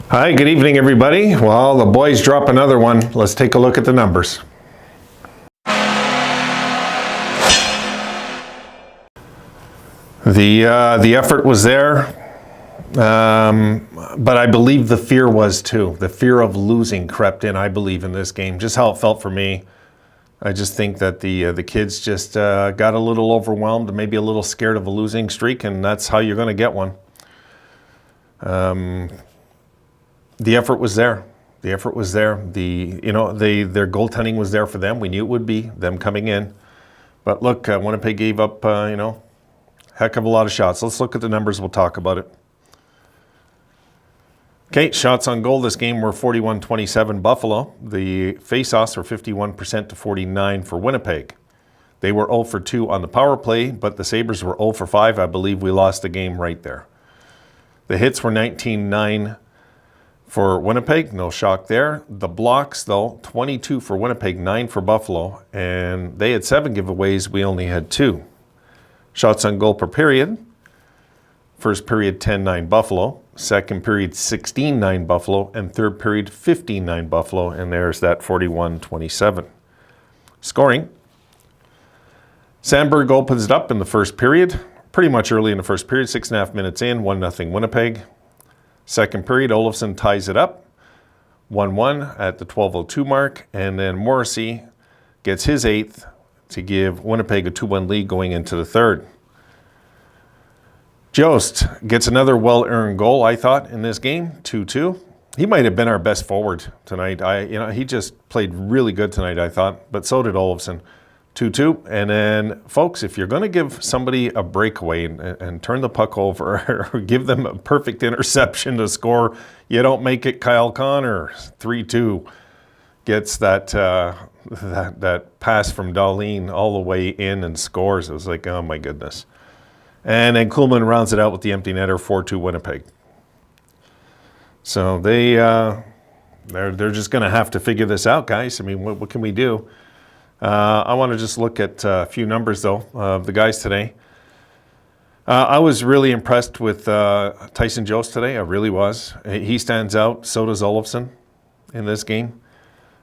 Hi, good evening, everybody. Well, the boys drop another one. Let's take a look at the numbers. The effort was there, but I believe the fear was too. The fear of losing crept in, I believe, in this game. Just how it felt for me. I just think that the kids just got a little overwhelmed, maybe a little scared of a losing streak, and that's how you're going to get one. The effort was there. The effort was there. Their goaltending was there for them. We knew it would be them coming in. But look, Winnipeg gave up, heck of a lot of shots. Let's look at the numbers. We'll talk about it. Okay, shots on goal this game were 41-27 Buffalo. The face-offs were 51% to 49 for Winnipeg. They were 0 for 2 on the power play, but the Sabres were 0 for 5. I believe we lost the game right there. The hits were 19-9 for Winnipeg, no shock there. The blocks, though, 22 for Winnipeg, 9 for Buffalo, and they had 7 giveaways. We only had 2. Shots on goal per period. First period, 10-9 Buffalo. Second period, 16-9 Buffalo. And third period, 15-9 Buffalo. And there's that 41-27. Scoring. Sandberg opens it up in the first period. Pretty much early in the first period, 6.5 minutes in, 1-0 Winnipeg. Second period, Olofsson ties it up, 1-1 at the 12:02 mark, and then Morrissey gets his 8th to give Winnipeg a 2-1 lead going into the third. Jost gets another well-earned goal, I thought, in this game, 2-2. He might have been our best forward tonight. He just played really good tonight, I thought, but so did Olofsson. 2-2, and then, folks, if you're going to give somebody a breakaway and turn the puck over or give them a perfect interception to score, you don't make it Kyle Connor. 3-2 gets that pass from Dahlin all the way in and scores. It was like, oh my goodness. And then Kuhlman rounds it out with the empty netter, 4-2 Winnipeg. So they're just going to have to figure this out, guys. I mean, what can we do? I want to just look at a few numbers, though, of the guys today. I was really impressed with Tyson Jost today. I really was. He stands out. So does Olofsson in this game.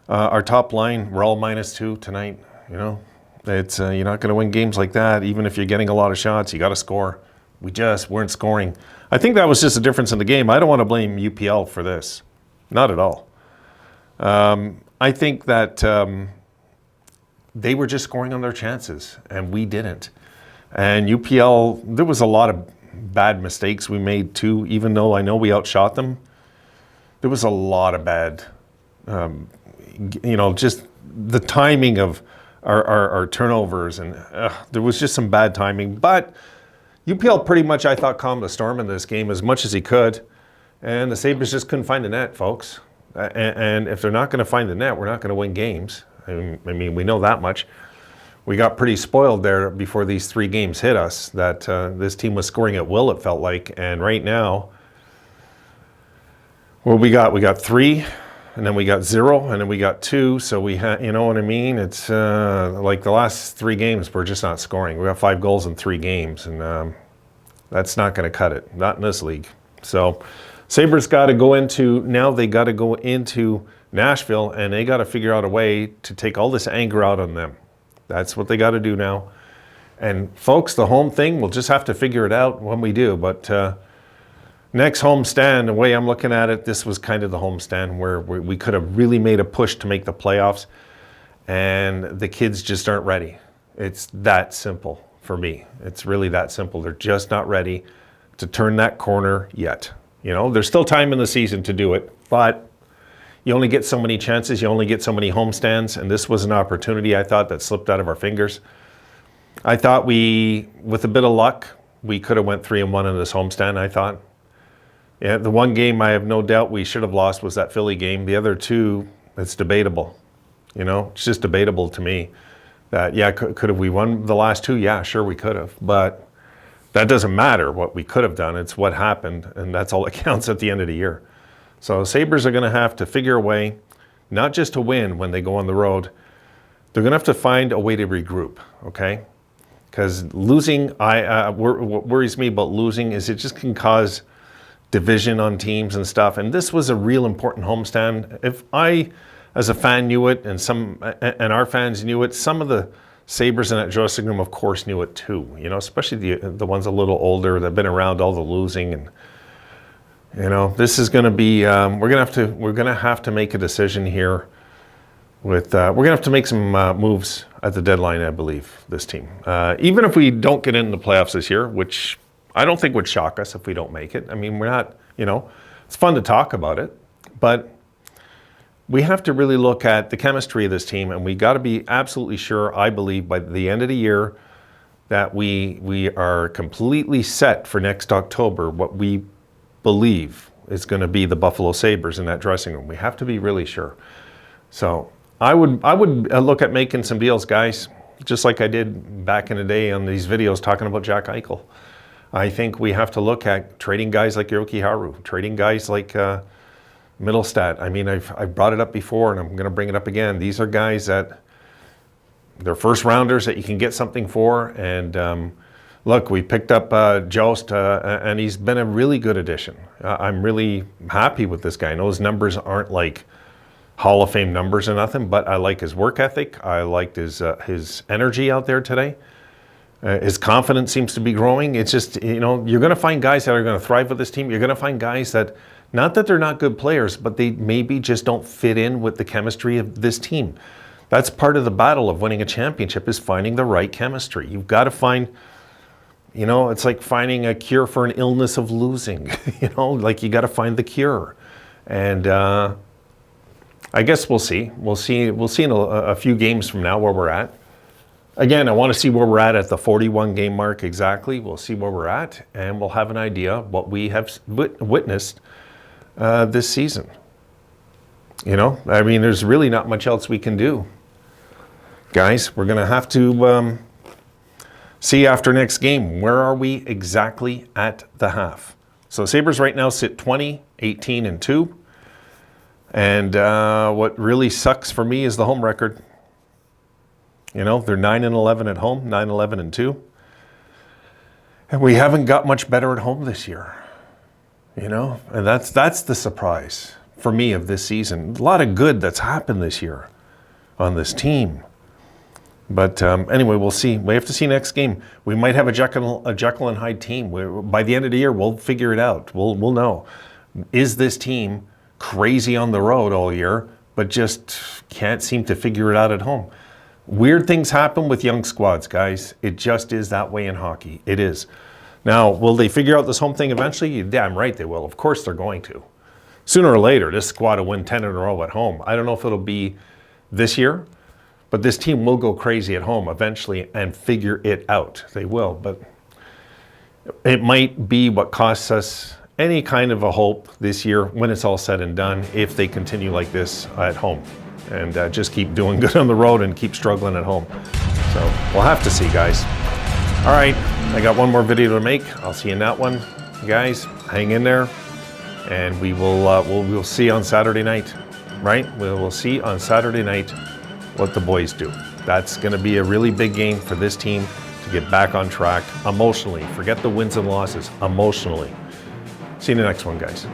Our top line, we're all -2 tonight. It's you're not going to win games like that. Even if you're getting a lot of shots, you got to score. We just weren't scoring. I think that was just a difference in the game. I don't want to blame UPL for this. Not at all. I think that they were just scoring on their chances, and we didn't. And UPL, there was a lot of bad mistakes we made too, even though I know we outshot them. There was a lot of bad, just the timing of our turnovers, and there was just some bad timing. But UPL pretty much, I thought, calmed the storm in this game as much as he could. And the Sabres just couldn't find the net, folks. And if they're not going to find the net, we're not going to win games. I mean, we know that much. We got pretty spoiled there before these 3 games hit us, that this team was scoring at will, it felt like. And right now, well, we got 3, and then we got 0, and then we got 2. So we had, you know what I mean? It's like the last 3 games, we're just not scoring. We got 5 goals in 3 games, and that's not going to cut it, not in this league. So Sabres got to go into Nashville, and they got to figure out a way to take all this anger out on them. That's what they got to do now. And folks, the home thing, we'll just have to figure it out when we do. But next home stand, the way I'm looking at it, this was kind of the home stand where we could have really made a push to make the playoffs, and the kids just aren't ready. It's that simple for me. It's really that simple. They're just not ready to turn that corner yet. There's still time in the season to do it, but you only get so many chances. You only get so many homestands, and this was an opportunity, I thought, that slipped out of our fingers. I thought with a bit of luck, we could have went 3-1 in this homestand, I thought. Yeah, the one game I have no doubt we should have lost was that Philly game. The other 2, it's debatable. It's just debatable to me. That, yeah, could have we won the last 2? Yeah, sure we could have. But that doesn't matter what we could have done. It's what happened, and that's all that counts at the end of the year. So Sabres are going to have to figure a way, not just to win when they go on the road. They're going to have to find a way to regroup, okay? Because losing, what worries me about losing is it just can cause division on teams and stuff. And this was a real important homestand. If I, as a fan, knew it, and our fans knew it, some of the Sabres in that dressing room, of course, knew it too. You know, especially the ones a little older that've been around all the losing. And you know, this is going to be we're gonna have to make a decision here. We're gonna have to make some moves at the deadline, I believe. This team, even if we don't get into the playoffs this year, which I don't think would shock us if we don't make it. I mean, we're not. You know, it's fun to talk about it, but we have to really look at the chemistry of this team, and we got to be absolutely sure, I believe, by the end of the year that we are completely set for next October, what we believe is going to be the Buffalo Sabres in that dressing room. We have to be really sure. So I would look at making some deals, guys, just like I did back in the day on these videos talking about Jack Eichel. I think we have to look at trading guys like Yoki Haru, trading guys like Middlestat. I mean, I've brought it up before, and I'm going to bring it up again. These are guys that they're first rounders that you can get something for. And look, we picked up Jost, and he's been a really good addition. I'm really happy with this guy. I know his numbers aren't like Hall of Fame numbers or nothing, but I like his work ethic. I liked his energy out there today. His confidence seems to be growing. It's just, you know, you're going to find guys that are going to thrive with this team. You're going to find guys that, not that they're not good players, but they maybe just don't fit in with the chemistry of this team. That's part of the battle of winning a championship, is finding the right chemistry. You've got to find, you know, it's like finding a cure for an illness of losing. You know, like you got to find the cure. And I guess we'll see. We'll see in a few games from now where we're at. Again, I want to see where we're at the 41 game mark exactly. We'll see where we're at, and we'll have an idea what we have witnessed this season. You know, I mean, there's really not much else we can do. Guys, we're going to have to see after next game, where are we exactly at the half? So Sabres right now sit 20, 18, and 2. And what really sucks for me is the home record. You know, they're 9-11 at home, 9-11 and 2. And we haven't got much better at home this year. You know, and that's the surprise for me of this season. A lot of good that's happened this year on this team. But anyway, we'll see. We have to see next game. We might have a Jekyll and Hyde team. By the end of the year, we'll figure it out. We'll know. Is this team crazy on the road all year, but just can't seem to figure it out at home? Weird things happen with young squads, guys. It just is that way in hockey. It is. Now, will they figure out this home thing eventually? You're damn right they will. Of course they're going to. Sooner or later, this squad will win 10 in a row at home. I don't know if it'll be this year, but this team will go crazy at home eventually and figure it out. They will, but it might be what costs us any kind of a hope this year when it's all said and done, if they continue like this at home and just keep doing good on the road and keep struggling at home. So we'll have to see, guys. All right, I got one more video to make. I'll see you in that one. Guys, hang in there, and we'll see on Saturday night, right? We'll see on Saturday night what the boys do. That's going to be a really big game for this team to get back on track emotionally. Forget the wins and losses, emotionally. See you in the next one, guys.